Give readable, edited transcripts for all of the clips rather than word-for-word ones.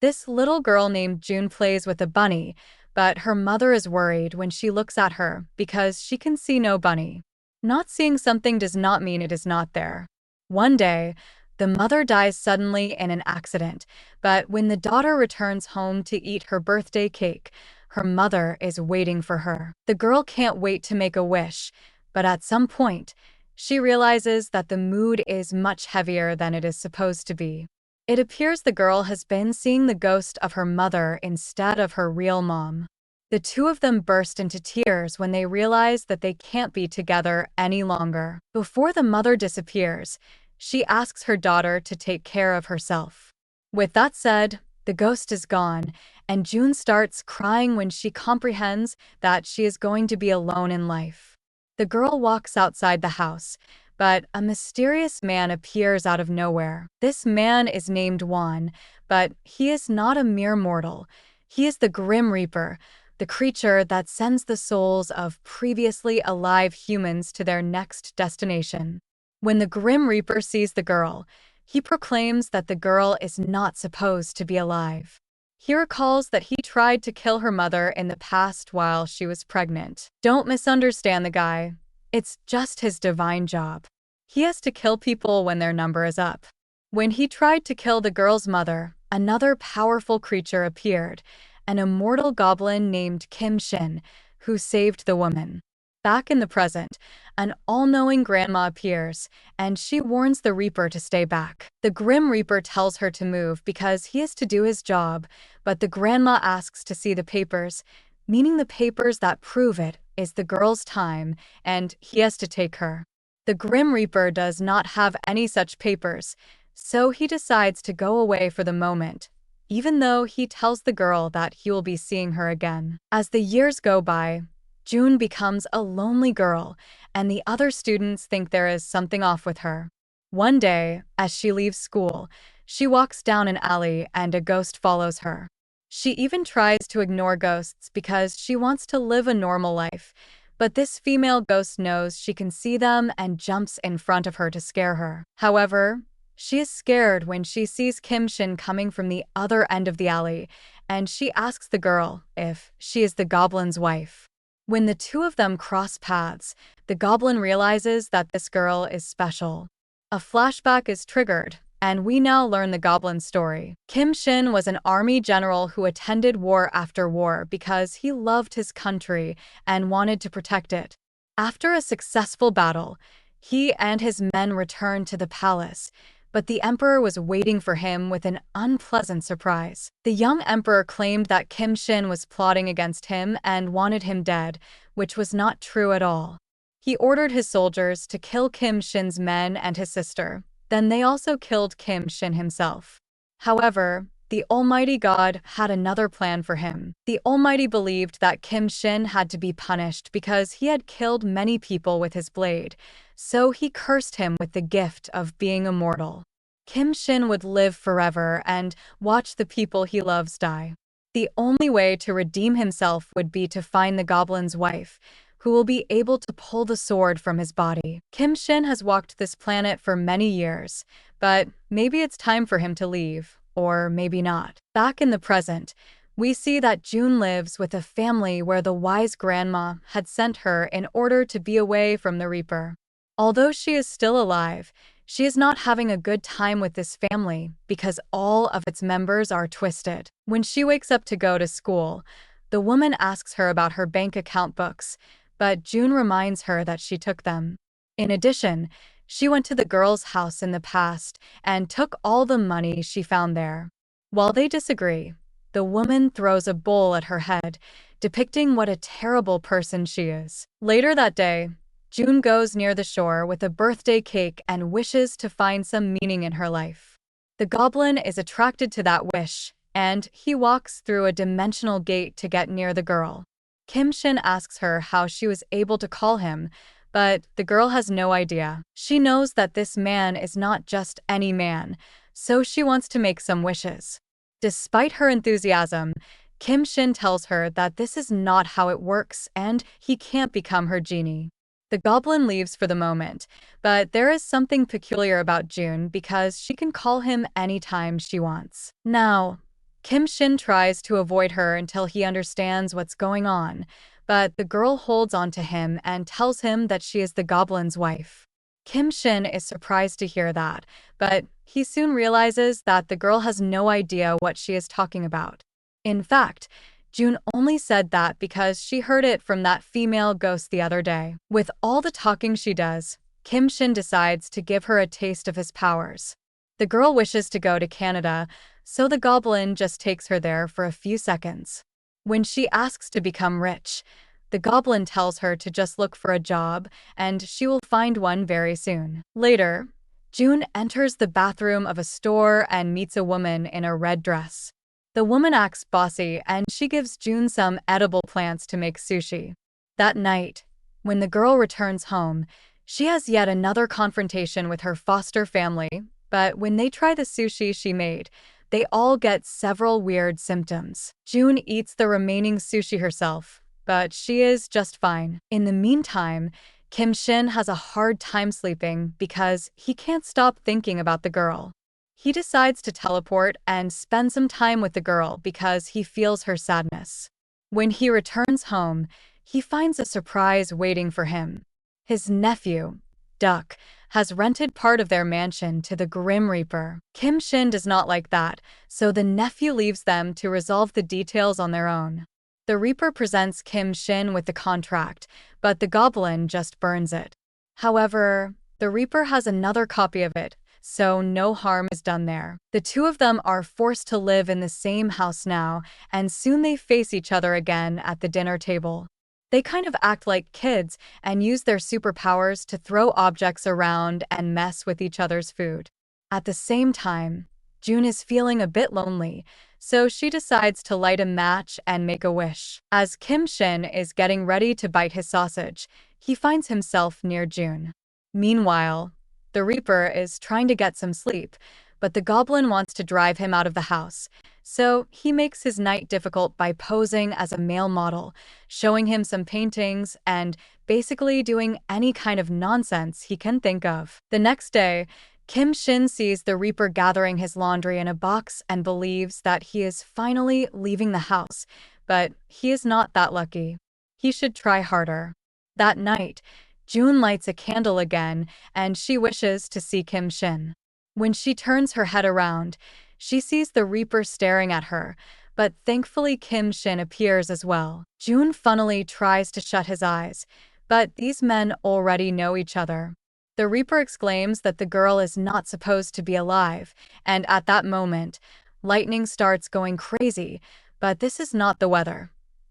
This little girl named June plays with a bunny, but her mother is worried when she looks at her because she can see no bunny. Not seeing something does not mean it is not there. One day, the mother dies suddenly in an accident, but when the daughter returns home to eat her birthday cake, her mother is waiting for her. The girl can't wait to make a wish, but at some point, she realizes that the mood is much heavier than it is supposed to be. It appears the girl has been seeing the ghost of her mother instead of her real mom. The two of them burst into tears when they realize that they can't be together any longer. Before the mother disappears, she asks her daughter to take care of herself. With that said, the ghost is gone, and June starts crying when she comprehends that she is going to be alone in life. The girl walks outside the house, but a mysterious man appears out of nowhere. This man is named Juan, but he is not a mere mortal. He is the Grim Reaper, the creature that sends the souls of previously alive humans to their next destination. When the Grim Reaper sees the girl, he proclaims that the girl is not supposed to be alive. He recalls that he tried to kill her mother in the past while she was pregnant. Don't misunderstand the guy. It's just his divine job. He has to kill people when their number is up. When he tried to kill the girl's mother, another powerful creature appeared, an immortal goblin named Kim Shin, who saved the woman. Back in the present, an all-knowing grandma appears, and she warns the Reaper to stay back. The Grim Reaper tells her to move because he has to do his job, but the grandma asks to see the papers, meaning the papers that prove it is the girl's time, and he has to take her. The Grim Reaper does not have any such papers, so he decides to go away for the moment, even though he tells the girl that he will be seeing her again. As the years go by, June becomes a lonely girl, and the other students think there is something off with her. One day, as she leaves school, she walks down an alley and a ghost follows her. She even tries to ignore ghosts because she wants to live a normal life, but this female ghost knows she can see them and jumps in front of her to scare her. However, she is scared when she sees Kim Shin coming from the other end of the alley, and she asks the girl if she is the goblin's wife. When the two of them cross paths, the goblin realizes that this girl is special. A flashback is triggered, and we now learn the goblin's story. Kim Shin was an army general who attended war after war because he loved his country and wanted to protect it. After a successful battle, he and his men returned to the palace, but the emperor was waiting for him with an unpleasant surprise. The young emperor claimed that Kim Shin was plotting against him and wanted him dead, which was not true at all. He ordered his soldiers to kill Kim Shin's men and his sister. Then they also killed Kim Shin himself. However, the Almighty God had another plan for him. The Almighty believed that Kim Shin had to be punished because he had killed many people with his blade, so he cursed him with the gift of being immortal. Kim Shin would live forever and watch the people he loves die. The only way to redeem himself would be to find the goblin's wife, who will be able to pull the sword from his body. Kim Shin has walked this planet for many years, but maybe it's time for him to leave, or maybe not. Back in the present, we see that June lives with a family where the wise grandma had sent her in order to be away from the Reaper. Although she is still alive, she is not having a good time with this family because all of its members are twisted. When she wakes up to go to school, the woman asks her about her bank account books, but June reminds her that she took them. In addition, she went to the girl's house in the past and took all the money she found there. While they disagree, the woman throws a bowl at her head, depicting what a terrible person she is. Later that day, June goes near the shore with a birthday cake and wishes to find some meaning in her life. The goblin is attracted to that wish, and he walks through a dimensional gate to get near the girl. Kim Shin asks her how she was able to call him, but the girl has no idea. She knows that this man is not just any man, so she wants to make some wishes. Despite her enthusiasm, Kim Shin tells her that this is not how it works and he can't become her genie. The goblin leaves for the moment, but there is something peculiar about June because she can call him anytime she wants. Now, Kim Shin tries to avoid her until he understands what's going on, but the girl holds on to him and tells him that she is the Goblin's wife. Kim Shin is surprised to hear that, but he soon realizes that the girl has no idea what she is talking about. In fact, June only said that because she heard it from that female ghost the other day. With all the talking she does, Kim Shin decides to give her a taste of his powers. The girl wishes to go to Canada, so the goblin just takes her there for a few seconds. When she asks to become rich, the goblin tells her to just look for a job, and she will find one very soon. Later, June enters the bathroom of a store and meets a woman in a red dress. The woman acts bossy and she gives June some edible plants to make sushi. That night, when the girl returns home, she has yet another confrontation with her foster family, but when they try the sushi she made, they all get several weird symptoms. June eats the remaining sushi herself, but she is just fine. In the meantime, Kim Shin has a hard time sleeping because he can't stop thinking about the girl. He decides to teleport and spend some time with the girl because he feels her sadness. When he returns home, he finds a surprise waiting for him. His nephew, Duck, has rented part of their mansion to the Grim Reaper. Kim Shin does not like that, so the nephew leaves them to resolve the details on their own. The Reaper presents Kim Shin with the contract, but the Goblin just burns it. However, the Reaper has another copy of it, so no harm is done there. The two of them are forced to live in the same house now, and soon they face each other again at the dinner table. They kind of act like kids and use their superpowers to throw objects around and mess with each other's food. At the same time, June is feeling a bit lonely, so she decides to light a match and make a wish. As Kim Shin is getting ready to bite his sausage, he finds himself near June. Meanwhile, the Reaper is trying to get some sleep, but the Goblin wants to drive him out of the house, so he makes his night difficult by posing as a male model, showing him some paintings, and basically doing any kind of nonsense he can think of. The next day, Kim Shin sees the Reaper gathering his laundry in a box and believes that he is finally leaving the house, but he is not that lucky. He should try harder. That night, June lights a candle again, and she wishes to see Kim Shin. When she turns her head around, she sees the Reaper staring at her, but thankfully Kim Shin appears as well. June funnily tries to shut his eyes, but these men already know each other. The Reaper exclaims that the girl is not supposed to be alive, and at that moment, lightning starts going crazy, but this is not the weather.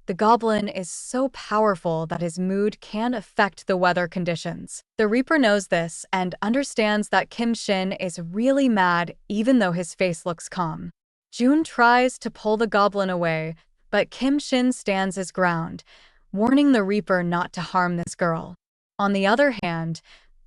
The Goblin is so powerful that his mood can affect the weather conditions. The Reaper knows this and understands that Kim Shin is really mad even though his face looks calm. June tries to pull the Goblin away, but Kim Shin stands his ground, warning the Reaper not to harm this girl. On the other hand,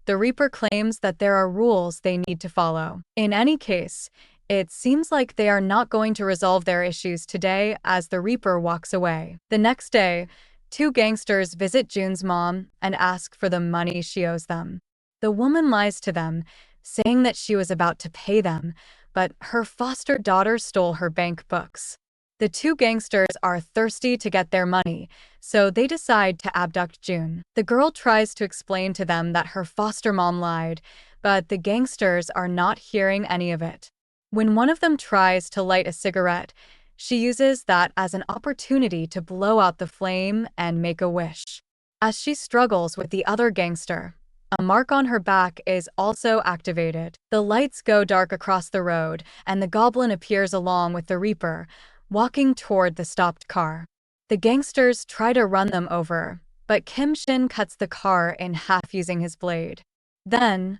the Reaper claims that there are rules they need to follow. In any case, it seems like they are not going to resolve their issues today as the Reaper walks away. The next day, two gangsters visit June's mom and ask for the money she owes them. The woman lies to them, saying that she was about to pay them, but her foster daughter stole her bank books. The two gangsters are thirsty to get their money, so they decide to abduct June. The girl tries to explain to them that her foster mom lied, but the gangsters are not hearing any of it. When one of them tries to light a cigarette, she uses that as an opportunity to blow out the flame and make a wish. As she struggles with the other gangster, a mark on her back is also activated. The lights go dark across the road, and the Goblin appears along with the Reaper, walking toward the stopped car. The gangsters try to run them over, but Kim Shin cuts the car in half using his blade. Then,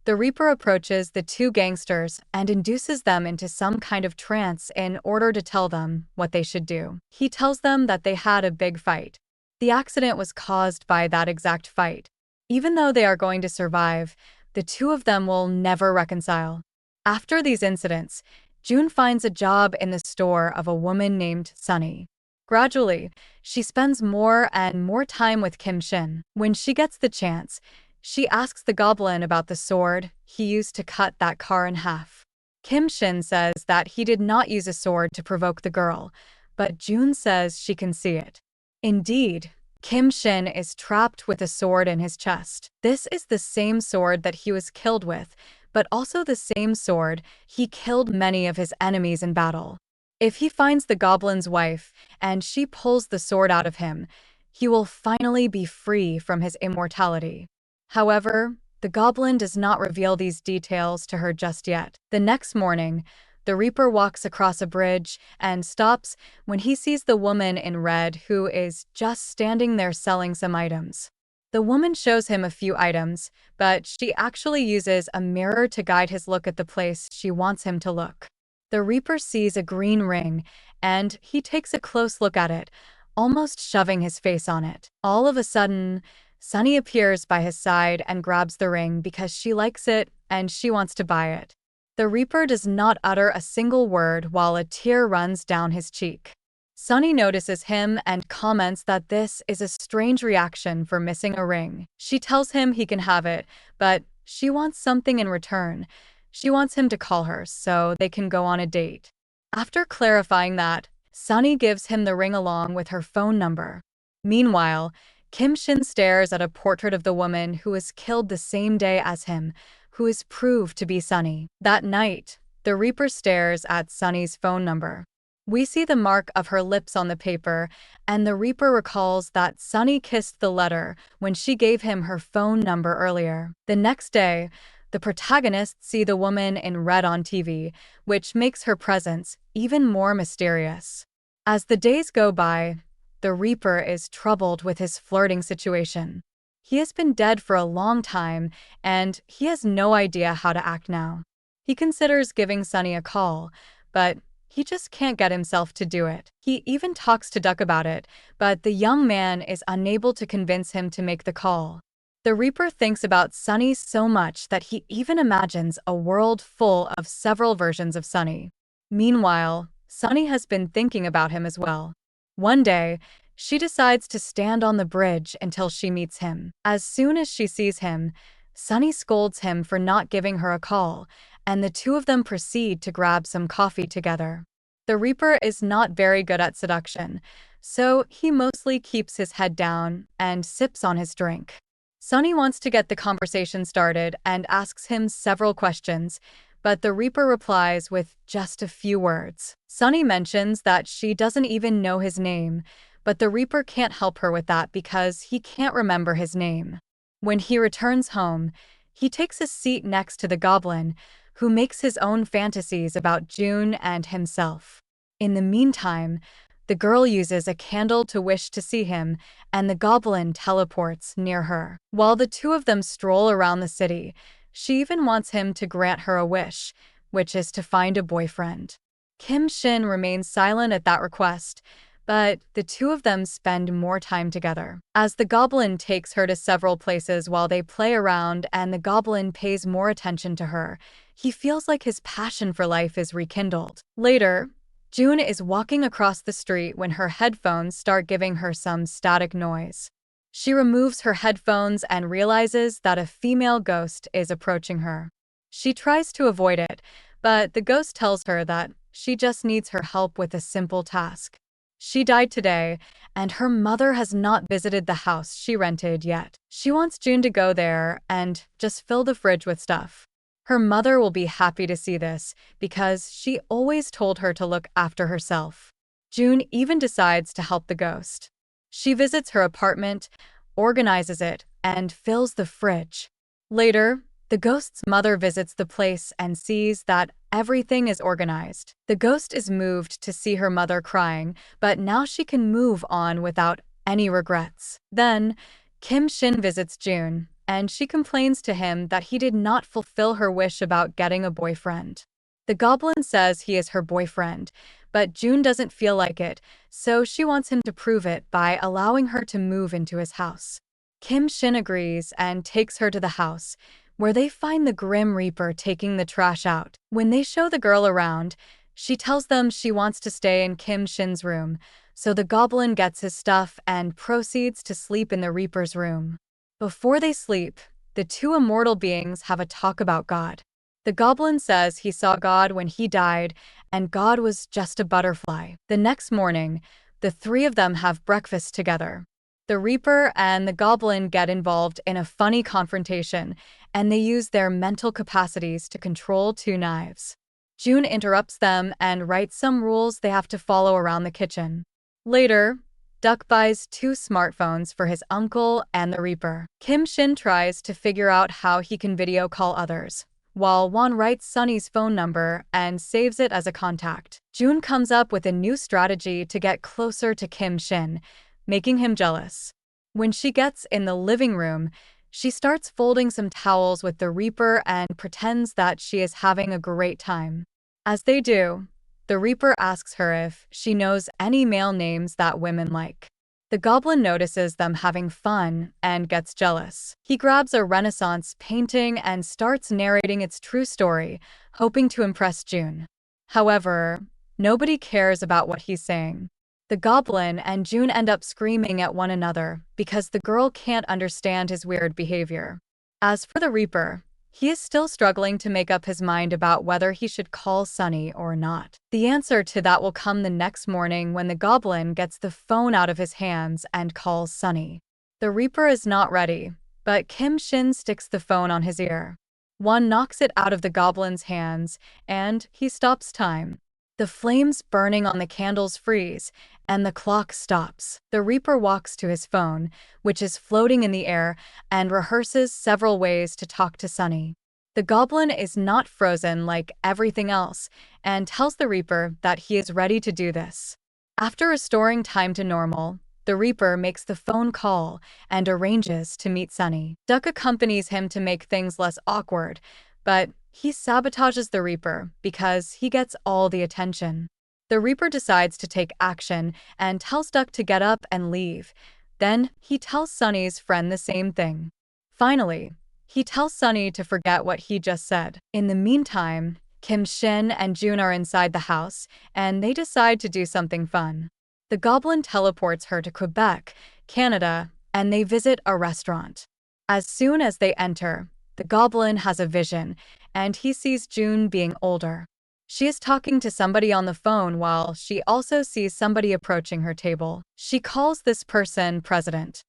the Reaper approaches the two gangsters and induces them into some kind of trance in order to tell them what they should do. He tells them that they had a big fight. The accident was caused by that exact fight. Even though they are going to survive, the two of them will never reconcile. After these incidents, June finds a job in the store of a woman named Sunny. Gradually, she spends more and more time with Kim Shin. When she gets the chance, she asks the Goblin about the sword he used to cut that car in half. Kim Shin says that he did not use a sword to provoke the girl, but June says she can see it. Indeed, Kim Shin is trapped with a sword in his chest. This is the same sword that he was killed with, but also the same sword he killed many of his enemies in battle. If he finds the goblin's wife and she pulls the sword out of him, he will finally be free from his immortality. However, the goblin does not reveal these details to her just yet. The next morning, the Reaper walks across a bridge and stops when he sees the woman in red who is just standing there selling some items. The woman shows him a few items, but she actually uses a mirror to guide his look at the place she wants him to look. The Reaper sees a green ring, and he takes a close look at it, almost shoving his face on it. All of a sudden, Sunny appears by his side and grabs the ring because she likes it and she wants to buy it. The Reaper does not utter a single word while a tear runs down his cheek. Sunny notices him and comments that this is a strange reaction for missing a ring. She tells him he can have it, but she wants something in return. She wants him to call her so they can go on a date. After clarifying that, Sunny gives him the ring along with her phone number. Meanwhile, Kim Shin stares at a portrait of the woman who was killed the same day as him, who is proved to be Sunny. That night, the Reaper stares at Sunny's phone number. We see the mark of her lips on the paper, and the Reaper recalls that Sunny kissed the letter when she gave him her phone number earlier. The next day, the protagonists see the woman in red on TV, which makes her presence even more mysterious. As the days go by, the Reaper is troubled with his flirting situation. He has been dead for a long time, and he has no idea how to act now. He considers giving Sunny a call, but he just can't get himself to do it. He even talks to Duck about it, but the young man is unable to convince him to make the call. The Reaper thinks about Sunny so much that he even imagines a world full of several versions of Sunny. Meanwhile, Sunny has been thinking about him as well. One day, she decides to stand on the bridge until she meets him. As soon as she sees him, Sunny scolds him for not giving her a call, and the two of them proceed to grab some coffee together. The Reaper is not very good at seduction, so he mostly keeps his head down and sips on his drink. Sunny wants to get the conversation started and asks him several questions, but the Reaper replies with just a few words. Sunny mentions that she doesn't even know his name, but the Reaper can't help her with that because he can't remember his name. When he returns home, he takes a seat next to the Goblin, who makes his own fantasies about June and himself. In the meantime, the girl uses a candle to wish to see him, and the Goblin teleports near her. While the two of them stroll around the city, she even wants him to grant her a wish, which is to find a boyfriend. Kim Shin remains silent at that request, but the two of them spend more time together. As the Goblin takes her to several places while they play around and the Goblin pays more attention to her, he feels like his passion for life is rekindled. Later, June is walking across the street when her headphones start giving her some static noise. She removes her headphones and realizes that a female ghost is approaching her. She tries to avoid it, but the ghost tells her that she just needs her help with a simple task. She died today, and her mother has not visited the house she rented yet. She wants June to go there and just fill the fridge with stuff. Her mother will be happy to see this because she always told her to look after herself. June even decides to help the ghost. She visits her apartment, organizes it, and fills the fridge. Later, the ghost's mother visits the place and sees that everything is organized. The ghost is moved to see her mother crying, but now she can move on without any regrets. Then, Kim Shin visits June, and she complains to him that he did not fulfill her wish about getting a boyfriend. The Goblin says he is her boyfriend, but June doesn't feel like it, so she wants him to prove it by allowing her to move into his house. Kim Shin agrees and takes her to the house, where they find the Grim Reaper taking the trash out. When they show the girl around, she tells them she wants to stay in Kim Shin's room, so the Goblin gets his stuff and proceeds to sleep in the Reaper's room. Before they sleep, the two immortal beings have a talk about God. The goblin says he saw God when he died, and God was just a butterfly. The next morning, the three of them have breakfast together. The Reaper and the Goblin get involved in a funny confrontation, and they use their mental capacities to control two knives. June interrupts them and writes some rules they have to follow around the kitchen. Later, Duck buys two smartphones for his uncle and the Reaper. Kim Shin tries to figure out how he can video call others, while Won writes Sunny's phone number and saves it as a contact. June comes up with a new strategy to get closer to Kim Shin, making him jealous. When she gets in the living room, she starts folding some towels with the Reaper and pretends that she is having a great time. As they do, the Reaper asks her if she knows any male names that women like. The Goblin notices them having fun and gets jealous. He grabs a Renaissance painting and starts narrating its true story, hoping to impress June. However, nobody cares about what he's saying. The Goblin and June end up screaming at one another because the girl can't understand his weird behavior. As for the Reaper, he is still struggling to make up his mind about whether he should call Sunny or not. The answer to that will come the next morning when the Goblin gets the phone out of his hands and calls Sunny. The Reaper is not ready, but Kim Shin sticks the phone on his ear. One knocks it out of the Goblin's hands, and he stops time. The flames burning on the candles freeze, and the clock stops. The Reaper walks to his phone, which is floating in the air, and rehearses several ways to talk to Sunny. The Goblin is not frozen like everything else, and tells the Reaper that he is ready to do this. After restoring time to normal, the Reaper makes the phone call and arranges to meet Sunny. Duck accompanies him to make things less awkward, but he sabotages the Reaper because he gets all the attention. The Reaper decides to take action and tells Duck to get up and leave. Then he tells Sunny's friend the same thing. Finally, he tells Sunny to forget what he just said. In the meantime, Kim Shin and June are inside the house, and they decide to do something fun. The Goblin teleports her to Quebec, Canada, and they visit a restaurant. As soon as they enter, the Goblin has a vision, and he sees June being older. She is talking to somebody on the phone while she also sees somebody approaching her table. She calls this person President.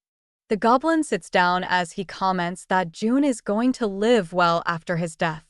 The Goblin sits down as he comments that June is going to live well after his death.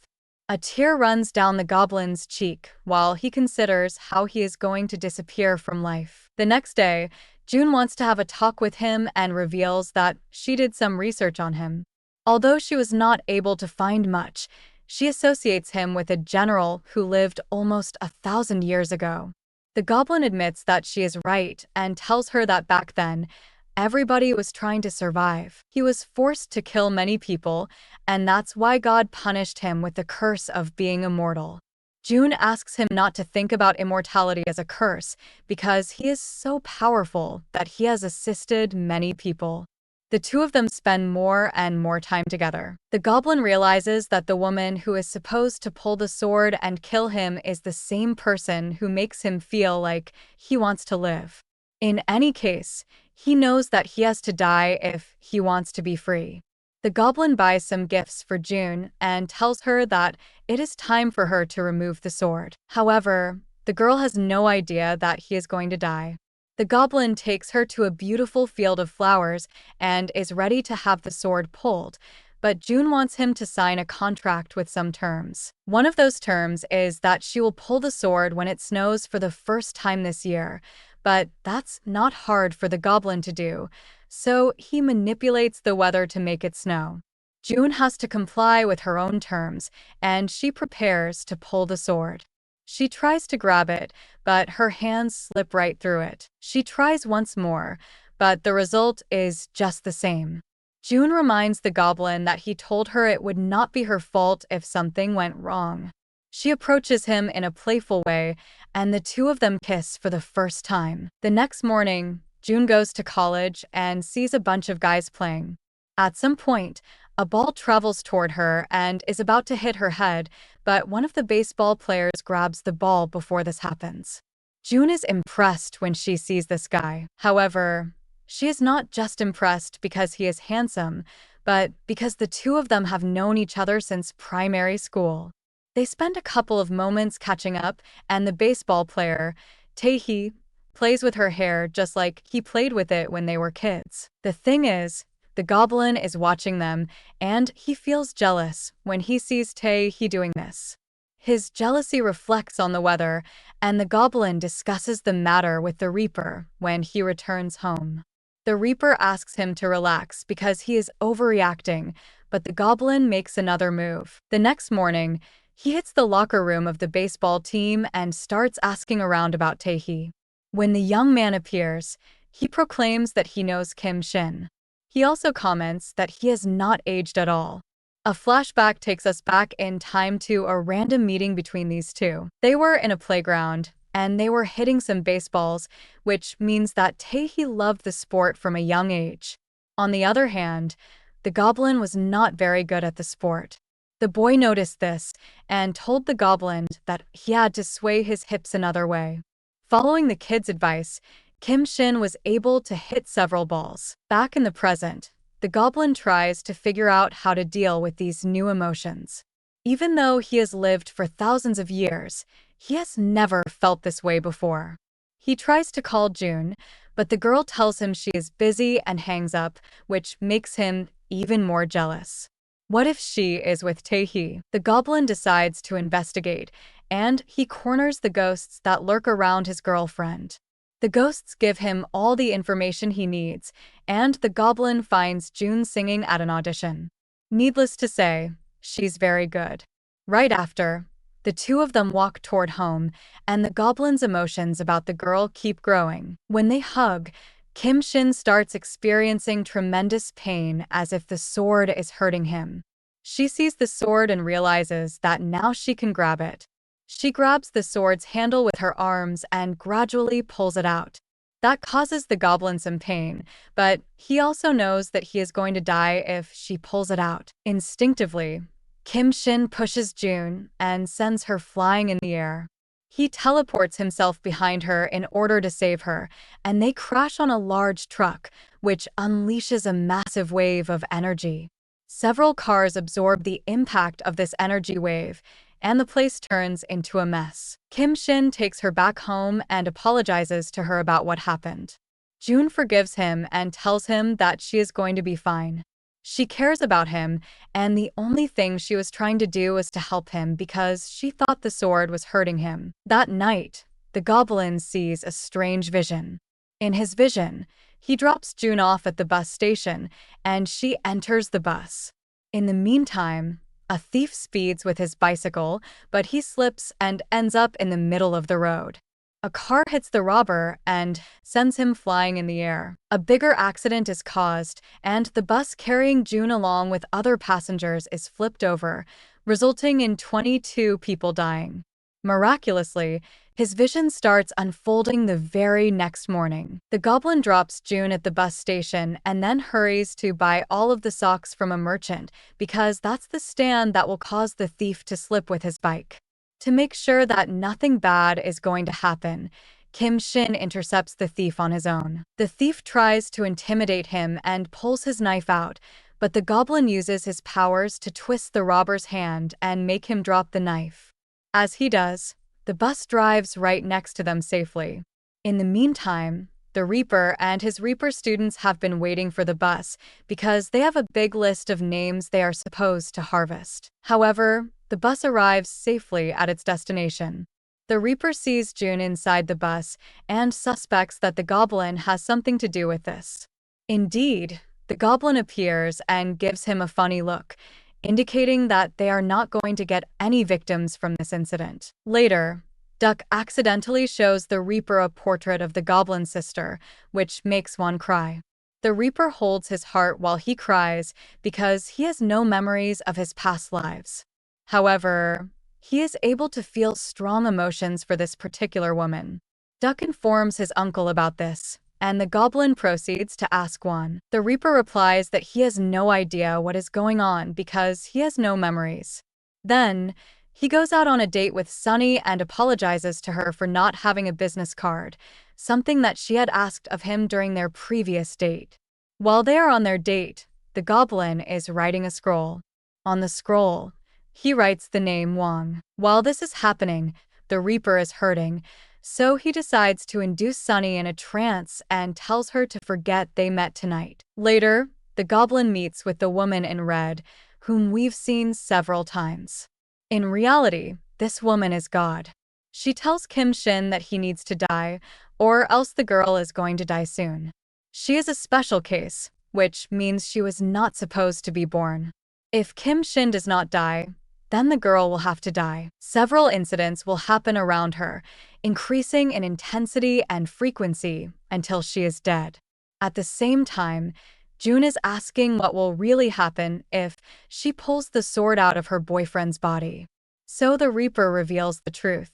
A tear runs down the Goblin's cheek while he considers how he is going to disappear from life. The next day, June wants to have a talk with him and reveals that she did some research on him. Although she was not able to find much, she associates him with a general who lived almost 1,000 years ago. The Goblin admits that she is right and tells her that back then, everybody was trying to survive. He was forced to kill many people, and that's why God punished him with the curse of being immortal. June asks him not to think about immortality as a curse because he is so powerful that he has assisted many people. The two of them spend more and more time together. The Goblin realizes that the woman who is supposed to pull the sword and kill him is the same person who makes him feel like he wants to live. In any case, he knows that he has to die if he wants to be free. The Goblin buys some gifts for June and tells her that it is time for her to remove the sword. However, the girl has no idea that he is going to die. The Goblin takes her to a beautiful field of flowers and is ready to have the sword pulled, but June wants him to sign a contract with some terms. One of those terms is that she will pull the sword when it snows for the first time this year, but that's not hard for the Goblin to do, so he manipulates the weather to make it snow. June has to comply with her own terms, and she prepares to pull the sword. She tries to grab it, but her hands slip right through it. She tries once more, but the result is just the same. June reminds the Goblin that he told her it would not be her fault if something went wrong. She approaches him in a playful way, and the two of them kiss for the first time. The next morning, June goes to college and sees a bunch of guys playing. At some point, a ball travels toward her and is about to hit her head, but one of the baseball players grabs the ball before this happens. June is impressed when she sees this guy. However, she is not just impressed because he is handsome, but because the two of them have known each other since primary school. They spend a couple of moments catching up, and the baseball player, Tae-hee, plays with her hair just like he played with it when they were kids. The thing is, the goblin is watching them, and he feels jealous when he sees Tae-hee doing this. His jealousy reflects on the weather, and the goblin discusses the matter with the Reaper when he returns home. The Reaper asks him to relax because he is overreacting, but the goblin makes another move. The next morning, he hits the locker room of the baseball team and starts asking around about Tae-hee. When the young man appears, he proclaims that he knows Kim Shin. He also comments that he has not aged at all. A flashback takes us back in time to a random meeting between these two. They were in a playground, and they were hitting some baseballs, which means that Tae-hee loved the sport from a young age. On the other hand, the goblin was not very good at the sport. The boy noticed this and told the goblin that he had to sway his hips another way. Following the kid's advice, Kim Shin was able to hit several balls. Back in the present, the goblin tries to figure out how to deal with these new emotions. Even though he has lived for thousands of years, he has never felt this way before. He tries to call June, but the girl tells him she is busy and hangs up, which makes him even more jealous. What if she is with Tae-hee? The goblin decides to investigate, and he corners the ghosts that lurk around his girlfriend. The ghosts give him all the information he needs, and the goblin finds June singing at an audition. Needless to say, she's very good. Right after, the two of them walk toward home, and the goblin's emotions about the girl keep growing. When they hug, Kim Shin starts experiencing tremendous pain as if the sword is hurting him. She sees the sword and realizes that now she can grab it. She grabs the sword's handle with her arms and gradually pulls it out. That causes the goblin some pain, but he also knows that he is going to die if she pulls it out. Instinctively, Kim Shin pushes June and sends her flying in the air. He teleports himself behind her in order to save her, and they crash on a large truck, which unleashes a massive wave of energy. Several cars absorb the impact of this energy wave, and the place turns into a mess. Kim Shin takes her back home and apologizes to her about what happened. June forgives him and tells him that she is going to be fine. She cares about him, and the only thing she was trying to do was to help him because she thought the sword was hurting him. That night, the goblin sees a strange vision. In his vision, he drops June off at the bus station, and she enters the bus. In the meantime, a thief speeds with his bicycle, but he slips and ends up in the middle of the road. A car hits the robber and sends him flying in the air. A bigger accident is caused, and the bus carrying June along with other passengers is flipped over, resulting in 22 people dying. Miraculously, his vision starts unfolding the very next morning. The goblin drops June at the bus station and then hurries to buy all of the socks from a merchant because that's the stand that will cause the thief to slip with his bike. To make sure that nothing bad is going to happen, Kim Shin intercepts the thief on his own. The thief tries to intimidate him and pulls his knife out, but the goblin uses his powers to twist the robber's hand and make him drop the knife. As he does, the bus drives right next to them safely. In the meantime, the Reaper and his Reaper students have been waiting for the bus because they have a big list of names they are supposed to harvest. However, the bus arrives safely at its destination. The Reaper sees June inside the bus and suspects that the goblin has something to do with this. Indeed, the goblin appears and gives him a funny look, indicating that they are not going to get any victims from this incident. Later, Duck accidentally shows the Reaper a portrait of the goblin's sister, which makes one cry. The Reaper holds his heart while he cries because he has no memories of his past lives. However, he is able to feel strong emotions for this particular woman. Duck informs his uncle about this, and the goblin proceeds to ask one. The Reaper replies that he has no idea what is going on because he has no memories. Then, he goes out on a date with Sunny and apologizes to her for not having a business card, something that she had asked of him during their previous date. While they are on their date, the goblin is writing a scroll. On the scroll, He writes the name Wang. While this is happening, the Reaper is hurting, so he decides to induce Sunny in a trance and tells her to forget they met tonight. Later, the Goblin meets with the woman in red, whom we've seen several times. In reality, this woman is God. She tells Kim Shin that he needs to die, or else the girl is going to die soon. She is a special case, which means she was not supposed to be born. If Kim Shin does not die, then the girl will have to die. Several incidents will happen around her, increasing in intensity and frequency until she is dead. At the same time, June is asking what will really happen if she pulls the sword out of her boyfriend's body. So the Reaper reveals the truth.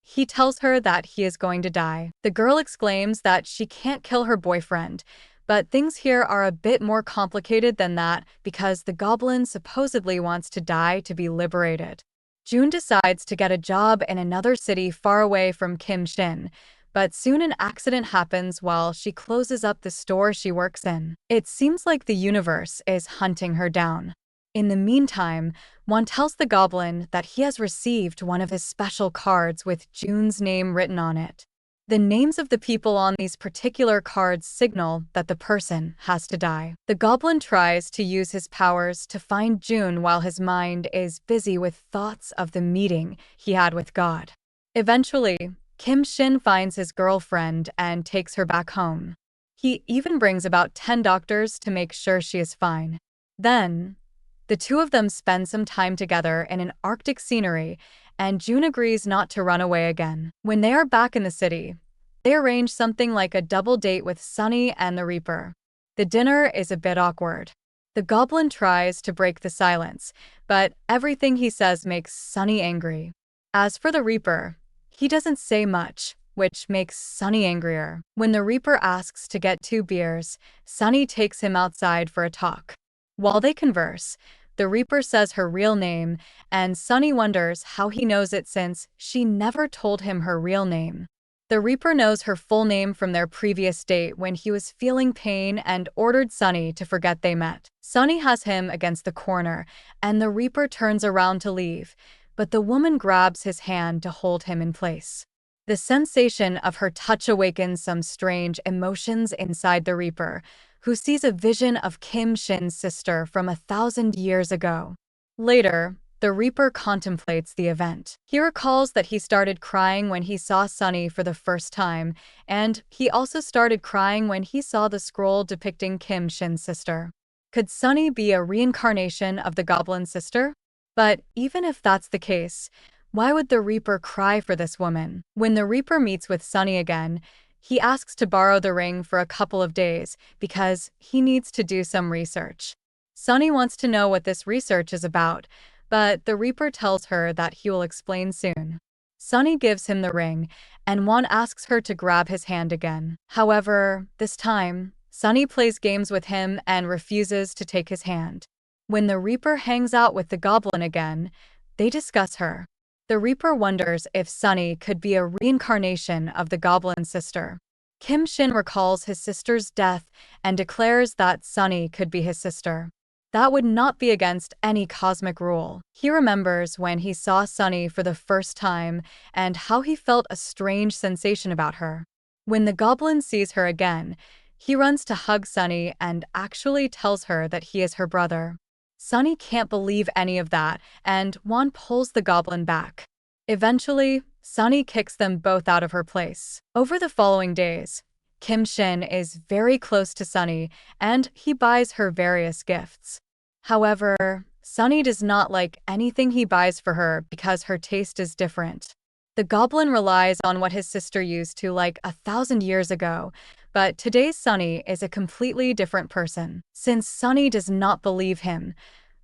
He tells her that he is going to die. The girl exclaims that she can't kill her boyfriend, but things here are a bit more complicated than that because the Goblin supposedly wants to die to be liberated. June decides to get a job in another city far away from Kim Shin, but soon an accident happens while she closes up the store she works in. It seems like the universe is hunting her down. In the meantime, Juan tells the Goblin that he has received one of his special cards with June's name written on it. The names of the people on these particular cards signal that the person has to die. The Goblin tries to use his powers to find June while his mind is busy with thoughts of the meeting he had with God. Eventually, Kim Shin finds his girlfriend and takes her back home. He even brings about 10 doctors to make sure she is fine. Then, the two of them spend some time together in an Arctic scenery, and June agrees not to run away again. When they are back in the city, they arrange something like a double date with Sunny and the Reaper. The dinner is a bit awkward. The Goblin tries to break the silence, but everything he says makes Sunny angry. As for the Reaper, he doesn't say much, which makes Sunny angrier. When the Reaper asks to get 2 beers, Sunny takes him outside for a talk. While they converse, the Reaper says her real name, and Sunny wonders how he knows it since she never told him her real name. The Reaper knows her full name from their previous date when he was feeling pain and ordered Sunny to forget they met. Sunny has him against the corner, and the Reaper turns around to leave, but the woman grabs his hand to hold him in place. The sensation of her touch awakens some strange emotions inside the Reaper, who sees a vision of Kim Shin's sister from 1,000 years ago. Later, the Reaper contemplates the event. He recalls that he started crying when he saw Sunny for the first time, and he also started crying when he saw the scroll depicting Kim Shin's sister. Could Sunny be a reincarnation of the Goblin's sister? But even if that's the case, why would the Reaper cry for this woman? When the Reaper meets with Sunny again, he asks to borrow the ring for a couple of days because he needs to do some research. Sunny wants to know what this research is about, but the Reaper tells her that he will explain soon. Sunny gives him the ring, and Juan asks her to grab his hand again. However, this time, Sunny plays games with him and refuses to take his hand. When the Reaper hangs out with the Goblin again, they discuss her. The Reaper wonders if Sunny could be a reincarnation of the Goblin's sister. Kim Shin recalls his sister's death and declares that Sunny could be his sister. That would not be against any cosmic rule. He remembers when he saw Sunny for the first time and how he felt a strange sensation about her. When the Goblin sees her again, he runs to hug Sunny and actually tells her that he is her brother. Sunny can't believe any of that, and Juan pulls the Goblin back. Eventually, Sunny kicks them both out of her place. Over the following days, Kim Shin is very close to Sunny, and he buys her various gifts. However, Sunny does not like anything he buys for her because her taste is different. The Goblin relies on what his sister used to like 1,000 years ago, but today's Sunny is a completely different person. Since Sunny does not believe him,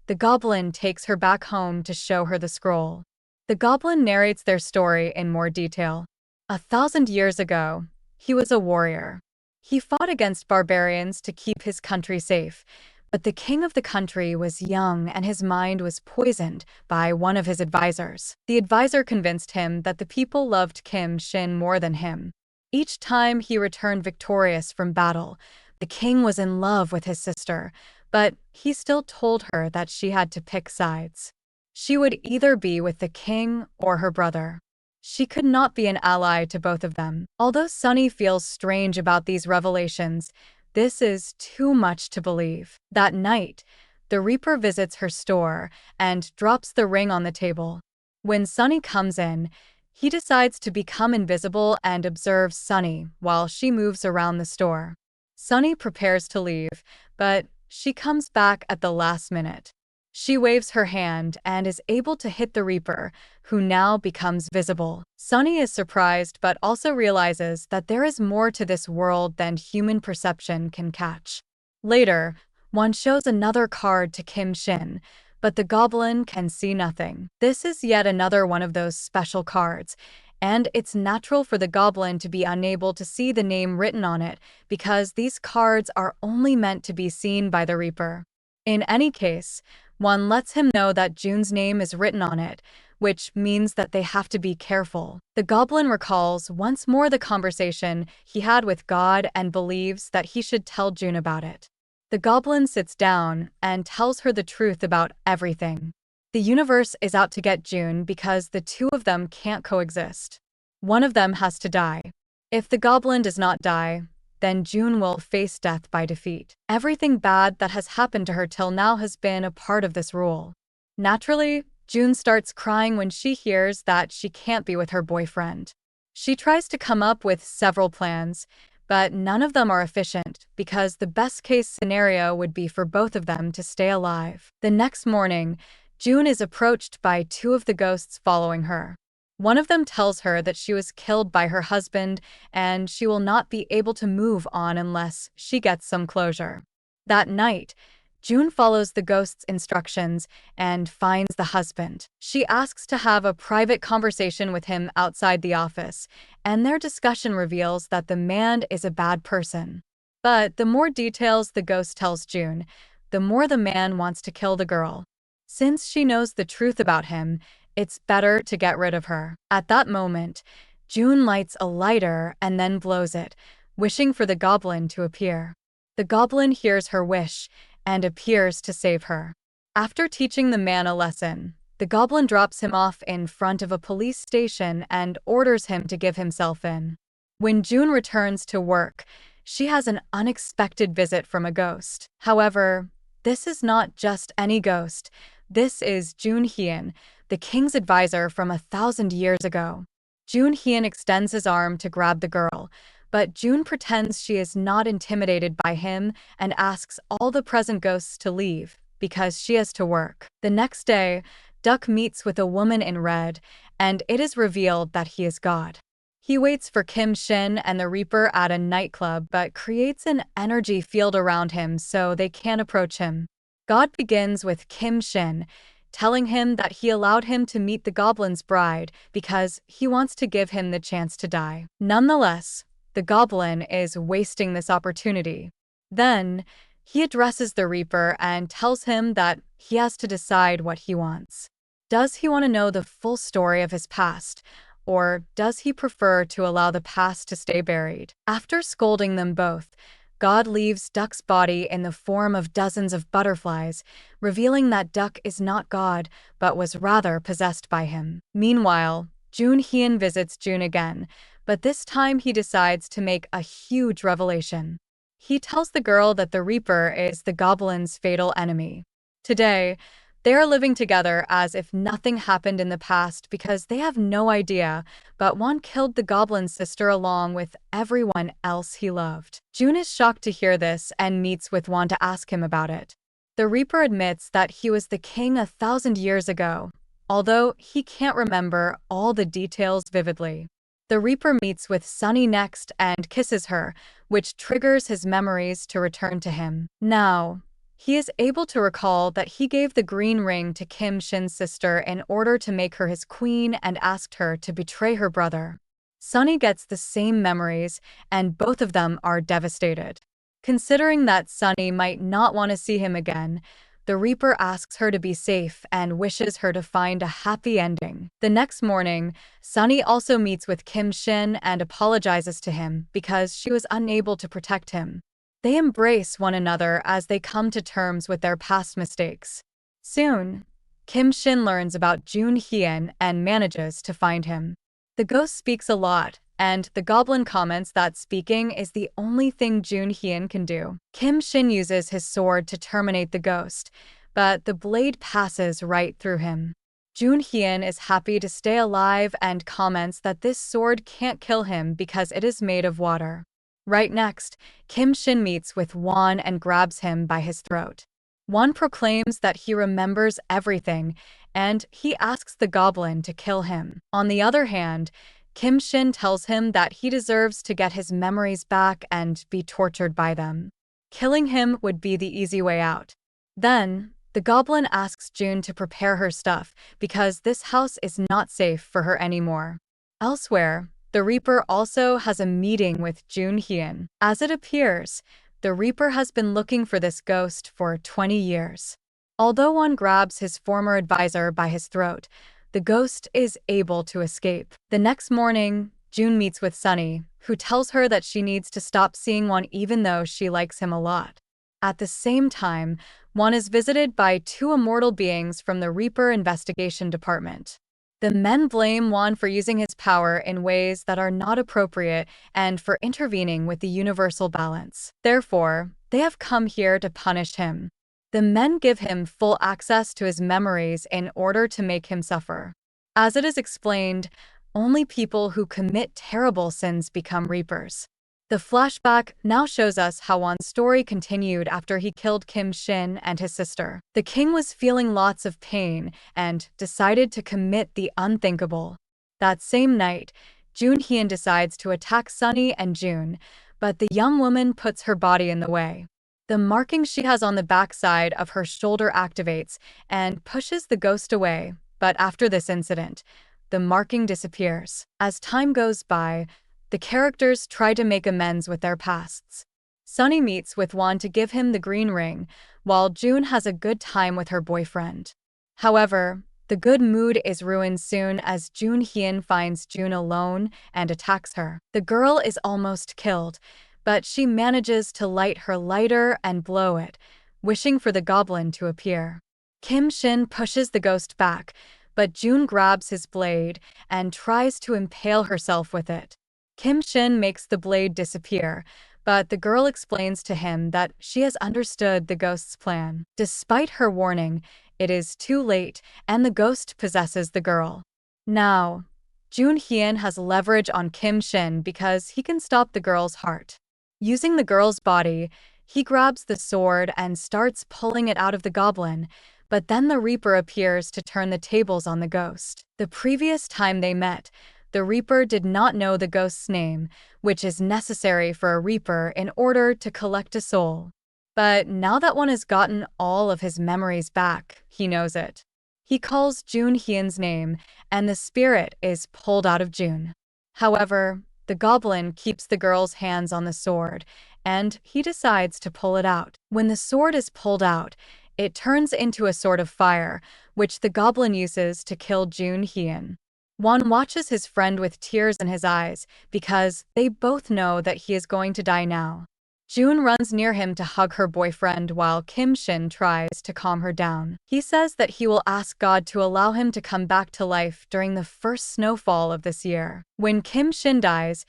the Goblin takes her back home to show her the scroll. The Goblin narrates their story in more detail. 1,000 years ago, he was a warrior. He fought against barbarians to keep his country safe, but the king of the country was young and his mind was poisoned by one of his advisors. The advisor convinced him that the people loved Kim Shin more than him. Each time he returned victorious from battle, the king was in love with his sister, but he still told her that she had to pick sides. She would either be with the king or her brother. She could not be an ally to both of them. Although Sunny feels strange about these revelations, this is too much to believe. That night, the Reaper visits her store and drops the ring on the table. When Sunny comes in, he decides to become invisible and observes Sunny while she moves around the store. Sunny prepares to leave, but she comes back at the last minute. She waves her hand and is able to hit the Reaper, who now becomes visible. Sunny is surprised but also realizes that there is more to this world than human perception can catch. Later, one shows another card to Kim Shin, but the Goblin can see nothing. This is yet another one of those special cards, and it's natural for the Goblin to be unable to see the name written on it because these cards are only meant to be seen by the Reaper. In any case, one lets him know that June's name is written on it, which means that they have to be careful. The Goblin recalls once more the conversation he had with God and believes that he should tell June about it. The Goblin sits down and tells her the truth about everything. The universe is out to get June because the two of them can't coexist. One of them has to die. If the Goblin does not die, then June will face death by defeat. Everything bad that has happened to her till now has been a part of this rule. Naturally, June starts crying when she hears that she can't be with her boyfriend. She tries to come up with several plans, but none of them are efficient because the best-case scenario would be for both of them to stay alive. The next morning, June is approached by two of the ghosts following her. One of them tells her that she was killed by her husband and she will not be able to move on unless she gets some closure. That night, June follows the ghost's instructions and finds the husband. She asks to have a private conversation with him outside the office, and their discussion reveals that the man is a bad person. But the more details the ghost tells June, the more the man wants to kill the girl. Since she knows the truth about him, it's better to get rid of her. At that moment, June lights a lighter and then blows it, wishing for the Goblin to appear. The Goblin hears her wish and appears to save her. After teaching the man a lesson, the Goblin drops him off in front of a police station and orders him to give himself in. When June returns to work, she has an unexpected visit from a ghost. However, this is not just any ghost. This is Jun Hyun, the king's advisor from 1,000 years ago. Jun Hyun extends his arm to grab the girl, but June pretends she is not intimidated by him and asks all the present ghosts to leave because she has to work. The next day, Duck meets with a woman in red, and it is revealed that he is God. He waits for Kim Shin and the Reaper at a nightclub but creates an energy field around him so they can't approach him. God begins with Kim Shin, telling him that he allowed him to meet the Goblin's bride because he wants to give him the chance to die. Nonetheless, the Goblin is wasting this opportunity. Then, he addresses the Reaper and tells him that he has to decide what he wants. Does he want to know the full story of his past, or does he prefer to allow the past to stay buried? After scolding them both, God leaves Duck's body in the form of dozens of butterflies, revealing that Duck is not God, but was rather possessed by him. Meanwhile, Jun Hyun visits June again, but this time he decides to make a huge revelation. He tells the girl that the Reaper is the Goblin's fatal enemy. Today, they are living together as if nothing happened in the past because they have no idea, but one killed the Goblin's sister along with everyone else he loved. June is shocked to hear this and meets with Wan to ask him about it. The Reaper admits that he was the king 1,000 years ago, although he can't remember all the details vividly. The Reaper meets with Sunny next and kisses her, which triggers his memories to return to him. Now, he is able to recall that he gave the green ring to Kim Shin's sister in order to make her his queen and asked her to betray her brother. Sunny gets the same memories, and both of them are devastated. Considering that Sunny might not want to see him again, the Reaper asks her to be safe and wishes her to find a happy ending. The next morning, Sunny also meets with Kim Shin and apologizes to him because she was unable to protect him. They embrace one another as they come to terms with their past mistakes. Soon, Kim Shin learns about Jun Hyun and manages to find him. The ghost speaks a lot, and the goblin comments that speaking is the only thing Jun Hyun can do. Kim Shin uses his sword to terminate the ghost, but the blade passes right through him. Jun Hyun is happy to stay alive and comments that this sword can't kill him because it is made of water. Right next, Kim Shin meets with Won and grabs him by his throat. Won proclaims that he remembers everything, and he asks the goblin to kill him. On the other hand, Kim Shin tells him that he deserves to get his memories back and be tortured by them. Killing him would be the easy way out. Then, the goblin asks June to prepare her stuff because this house is not safe for her anymore. Elsewhere, the Reaper also has a meeting with Jun Hyun. As it appears, the Reaper has been looking for this ghost for 20 years. Although one grabs his former advisor by his throat, the ghost is able to escape. The next morning, June meets with Sunny, who tells her that she needs to stop seeing Won even though she likes him a lot. At the same time, Won is visited by two immortal beings from the Reaper Investigation Department. The men blame Won for using his power in ways that are not appropriate and for intervening with the universal balance. Therefore, they have come here to punish him. The men give him full access to his memories in order to make him suffer. As it is explained, only people who commit terrible sins become Reapers. The flashback now shows us how Won's story continued after he killed Kim Shin and his sister. The king was feeling lots of pain and decided to commit the unthinkable. That same night, Jun Hyun decides to attack Sunny and June, but the young woman puts her body in the way. The marking she has on the backside of her shoulder activates and pushes the ghost away, but after this incident, the marking disappears. As time goes by, the characters try to make amends with their pasts. Sunny meets with Won to give him the green ring, while June has a good time with her boyfriend. However, the good mood is ruined soon as Jun Hyun finds June alone and attacks her. The girl is almost killed, but she manages to light her lighter and blow it, wishing for the goblin to appear. Kim Shin pushes the ghost back, but June grabs his blade and tries to impale herself with it. Kim Shin makes the blade disappear, but the girl explains to him that she has understood the ghost's plan. Despite her warning, it is too late, and the ghost possesses the girl. Now, Jun Hyun has leverage on Kim Shin because he can stop the girl's heart. Using the girl's body, he grabs the sword and starts pulling it out of the goblin, but then the Reaper appears to turn the tables on the ghost. The previous time they met, the Reaper did not know the ghost's name, which is necessary for a Reaper in order to collect a soul. But now that one has gotten all of his memories back, he knows it. He calls Jun Hyun's name, and the spirit is pulled out of June. However, the goblin keeps the girl's hands on the sword, and he decides to pull it out. When the sword is pulled out, it turns into a sword of fire, which the goblin uses to kill Jun Hyun. Won watches his friend with tears in his eyes because they both know that he is going to die now. June runs near him to hug her boyfriend while Kim Shin tries to calm her down. He says that he will ask God to allow him to come back to life during the first snowfall of this year. When Kim Shin dies,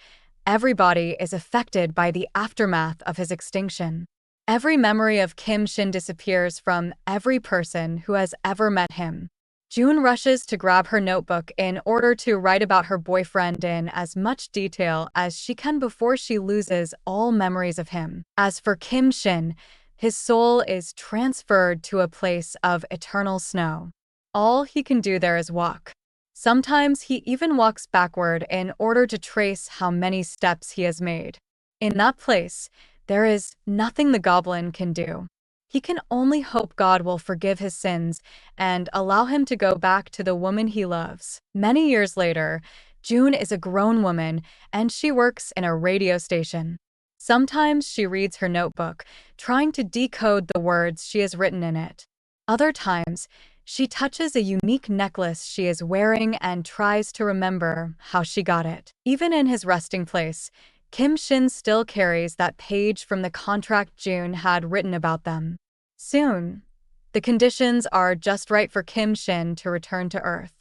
everybody is affected by the aftermath of his extinction. Every memory of Kim Shin disappears from every person who has ever met him. June rushes to grab her notebook in order to write about her boyfriend in as much detail as she can before she loses all memories of him. As for Kim Shin, his soul is transferred to a place of eternal snow. All he can do there is walk. Sometimes he even walks backward in order to trace how many steps he has made. In that place, there is nothing the goblin can do. He can only hope God will forgive his sins and allow him to go back to the woman he loves. Many years later, June is a grown woman and she works in a radio station. Sometimes she reads her notebook, trying to decode the words she has written in it. Other times, she touches a unique necklace she is wearing and tries to remember how she got it. Even in his resting place, Kim Shin still carries that page from the contract June had written about them. Soon, The conditions are just right for Kim Shin to return to Earth.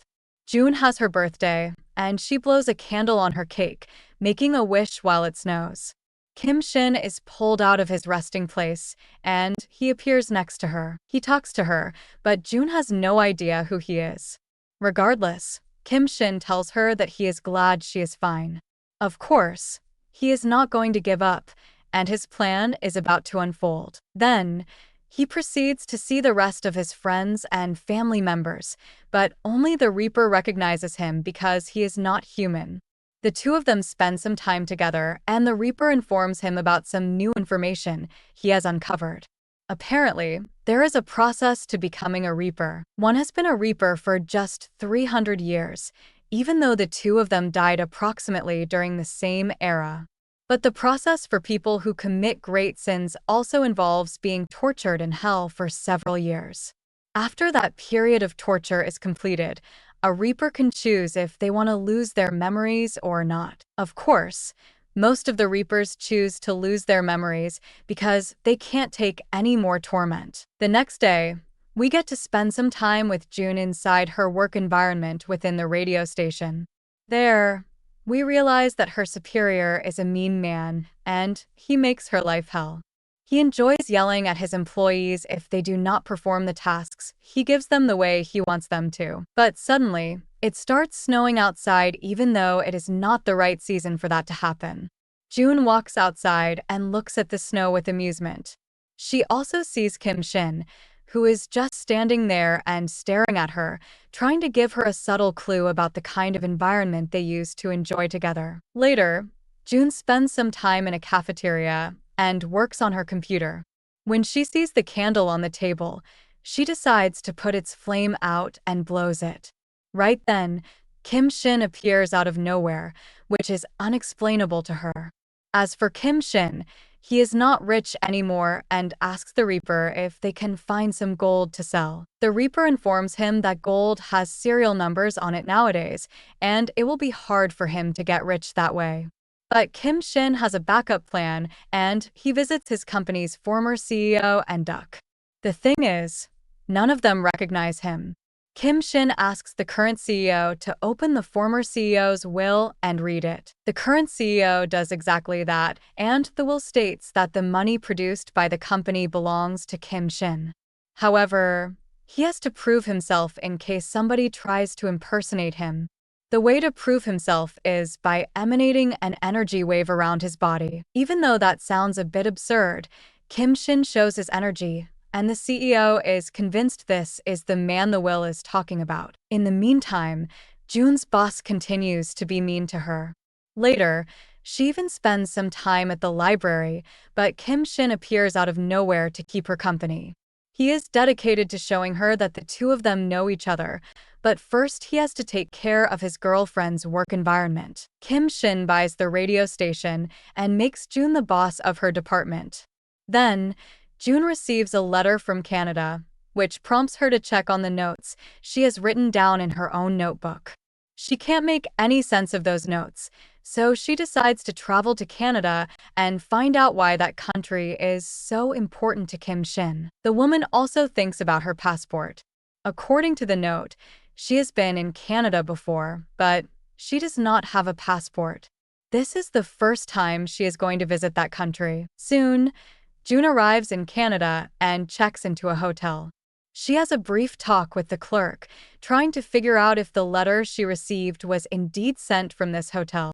June has her birthday, and she blows a candle on her cake, making a wish while it snows. Kim Shin is pulled out of his resting place, and he appears next to her. He talks to her, but June has no idea who he is. Regardless, Kim Shin tells her that he is glad she is fine. Of course, he is not going to give up, and his plan is about to unfold. Then, he proceeds to see the rest of his friends and family members, but only the Reaper recognizes him because he is not human. The two of them spend some time together, and the Reaper informs him about some new information he has uncovered. Apparently, there is a process to becoming a Reaper. One has been a Reaper for just 300 years, even though the two of them died approximately during the same era. But the process for people who commit great sins also involves being tortured in hell for several years. After that period of torture is completed, a Reaper can choose if they want to lose their memories or not. Of course, most of the Reapers choose to lose their memories because they can't take any more torment. The next day, we get to spend some time with June inside her work environment within the radio station. There, we realize that her superior is a mean man, and he makes her life hell. He enjoys yelling at his employees if they do not perform the tasks he gives them the way he wants them to. But suddenly, it starts snowing outside even though it is not the right season for that to happen. June walks outside and looks at the snow with amusement. She also sees Kim Shin, who is just standing there and staring at her, trying to give her a subtle clue about the kind of environment they use to enjoy together. Later, June spends some time in a cafeteria and works on her computer. When she sees the candle on the table, she decides to put its flame out and blows it. Right then, Kim Shin appears out of nowhere, which is unexplainable to her. As for Kim Shin, he is not rich anymore and asks the Reaper if they can find some gold to sell. The Reaper informs him that gold has serial numbers on it nowadays, and it will be hard for him to get rich that way. But Kim Shin has a backup plan, and he visits his company's former CEO and duck. The thing is, none of them recognize him. Kim Shin asks the current CEO to open the former CEO's will and read it. The current CEO does exactly that, and the will states that the money produced by the company belongs to Kim Shin. However, he has to prove himself in case somebody tries to impersonate him. The way to prove himself is by emanating an energy wave around his body. Even though that sounds a bit absurd, Kim Shin shows his energy, and the CEO is convinced this is the man the will is talking about. In the meantime, June's boss continues to be mean to her. Later, she even spends some time at the library, but Kim Shin appears out of nowhere to keep her company. He is dedicated to showing her that the two of them know each other, but first he has to take care of his girlfriend's work environment. Kim Shin buys the radio station and makes June the boss of her department. Then, June receives a letter from Canada, which prompts her to check on the notes she has written down in her own notebook. She can't make any sense of those notes, so she decides to travel to Canada and find out why that country is so important to Kim Shin. The woman also thinks about her passport. According to the note, she has been in Canada before, but she does not have a passport. This is the first time she is going to visit that country. Soon, June arrives in Canada and checks into a hotel. She has a brief talk with the clerk, trying to figure out if the letter she received was indeed sent from this hotel.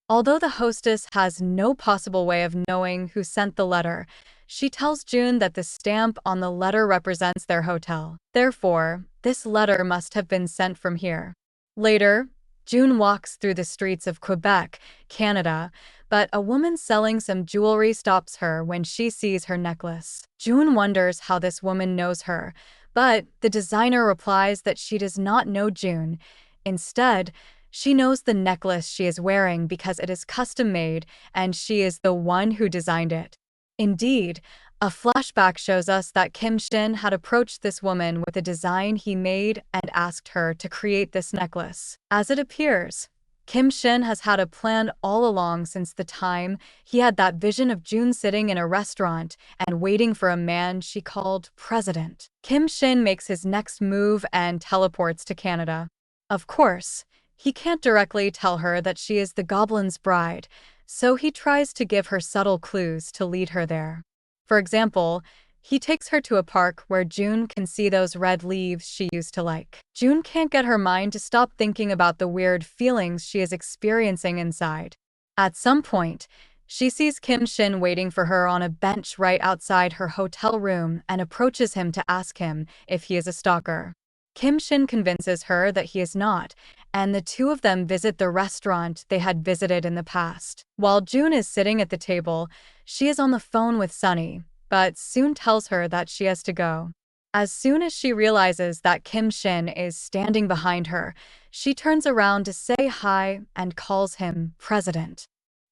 Although the hostess has no possible way of knowing who sent the letter, she tells June that the stamp on the letter represents their hotel. Therefore, this letter must have been sent from here. Later, June walks through the streets of Quebec, Canada, but a woman selling some jewelry stops her when she sees her necklace. June wonders how this woman knows her, but the designer replies that she does not know June. Instead, she knows the necklace she is wearing because it is custom-made and she is the one who designed it. Indeed, a flashback shows us that Kim Shin had approached this woman with a design he made and asked her to create this necklace. As it appears, Kim Shin has had a plan all along since the time he had that vision of June sitting in a restaurant and waiting for a man she called President. Kim Shin makes his next move and teleports to Canada. Of course, he can't directly tell her that she is the Goblin's bride, so he tries to give her subtle clues to lead her there. For example, he takes her to a park where June can see those red leaves she used to like. June can't get her mind to stop thinking about the weird feelings she is experiencing inside. At some point, she sees Kim Shin waiting for her on a bench right outside her hotel room and approaches him to ask him if he is a stalker. Kim Shin convinces her that he is not, and the two of them visit the restaurant they had visited in the past. While June is sitting at the table, she is on the phone with Sunny, but soon tells her that she has to go. As soon as she realizes that Kim Shin is standing behind her, she turns around to say hi and calls him President.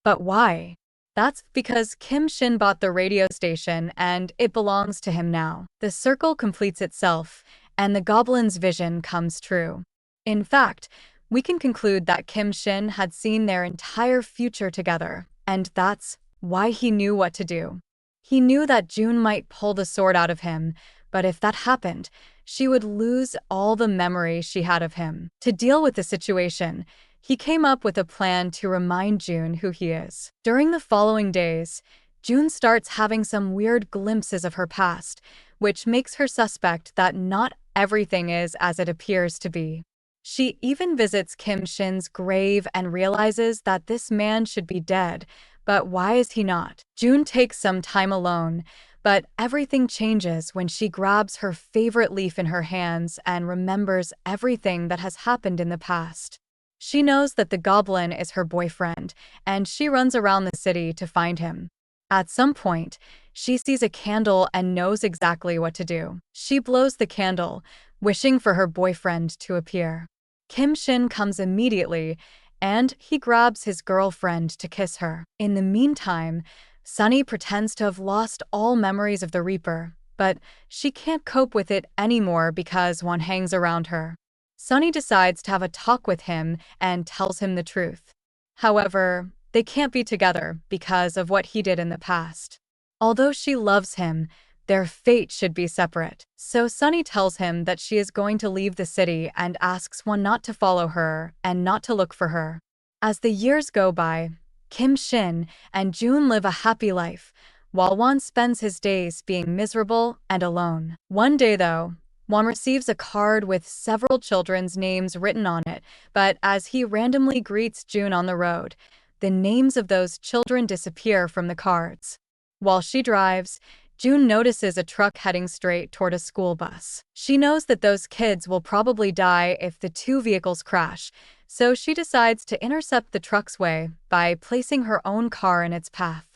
But why? That's because Kim Shin bought the radio station and it belongs to him now. The circle completes itself, and the Goblin's vision comes true. In fact, we can conclude that Kim Shin had seen their entire future together, and that's why he knew what to do. He knew that June might pull the sword out of him, but if that happened, she would lose all the memory she had of him. To deal with the situation, he came up with a plan to remind June who he is. During the following days, June starts having some weird glimpses of her past, which makes her suspect that not everything is as it appears to be. She even visits Kim Shin's grave and realizes that this man should be dead, but why is he not? June takes some time alone, but everything changes when she grabs her favorite leaf in her hands and remembers everything that has happened in the past. She knows that the Goblin is her boyfriend, and she runs around the city to find him. At some point, she sees a candle and knows exactly what to do. She blows the candle, wishing for her boyfriend to appear. Kim Shin comes immediately, and he grabs his girlfriend to kiss her. In the meantime, Sunny pretends to have lost all memories of the Reaper, but she can't cope with it anymore because one hangs around her. Sunny decides to have a talk with him and tells him the truth. However, they can't be together because of what he did in the past. Although she loves him, their fate should be separate. So Sunny tells him that she is going to leave the city and asks one not to follow her and not to look for her. As the years go by, Kim Shin and June live a happy life, while Won spends his days being miserable and alone. One day, though, Won receives a card with several children's names written on it, but as he randomly greets June on the road, the names of those children disappear from the cards. While she drives, June notices a truck heading straight toward a school bus. She knows that those kids will probably die if the two vehicles crash, so she decides to intercept the truck's way by placing her own car in its path.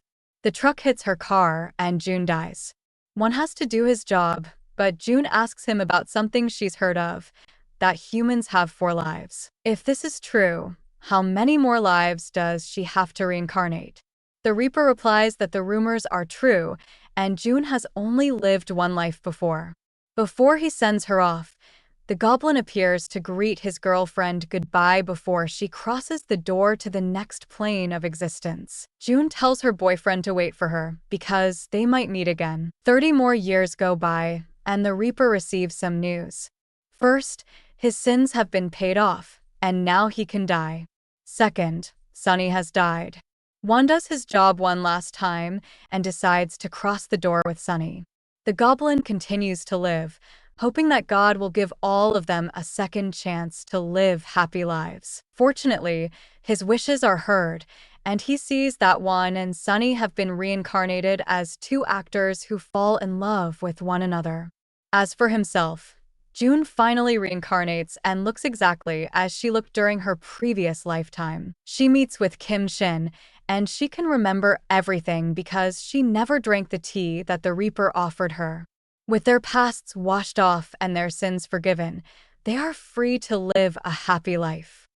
The truck hits her car and June dies. One has to do his job, but June asks him about something she's heard of, that humans have 4 lives. If this is true, how many more lives does she have to reincarnate? The Reaper replies that the rumors are true, and June has only lived 1 life before. Before he sends her off, the Goblin appears to greet his girlfriend goodbye before she crosses the door to the next plane of existence. June tells her boyfriend to wait for her, because they might meet again. 30 more years go by, and the Reaper receives some news. First, his sins have been paid off, and now he can die. Second, Sunny has died. Won does his job one last time and decides to cross the door with Sunny. The Goblin continues to live, hoping that God will give all of them a second chance to live happy lives. Fortunately, his wishes are heard, and he sees that Won and Sunny have been reincarnated as 2 actors who fall in love with one another. As for himself, June finally reincarnates and looks exactly as she looked during her previous lifetime. She meets with Kim Shin, and she can remember everything because she never drank the tea that the Reaper offered her. With their pasts washed off and their sins forgiven, they are free to live a happy life.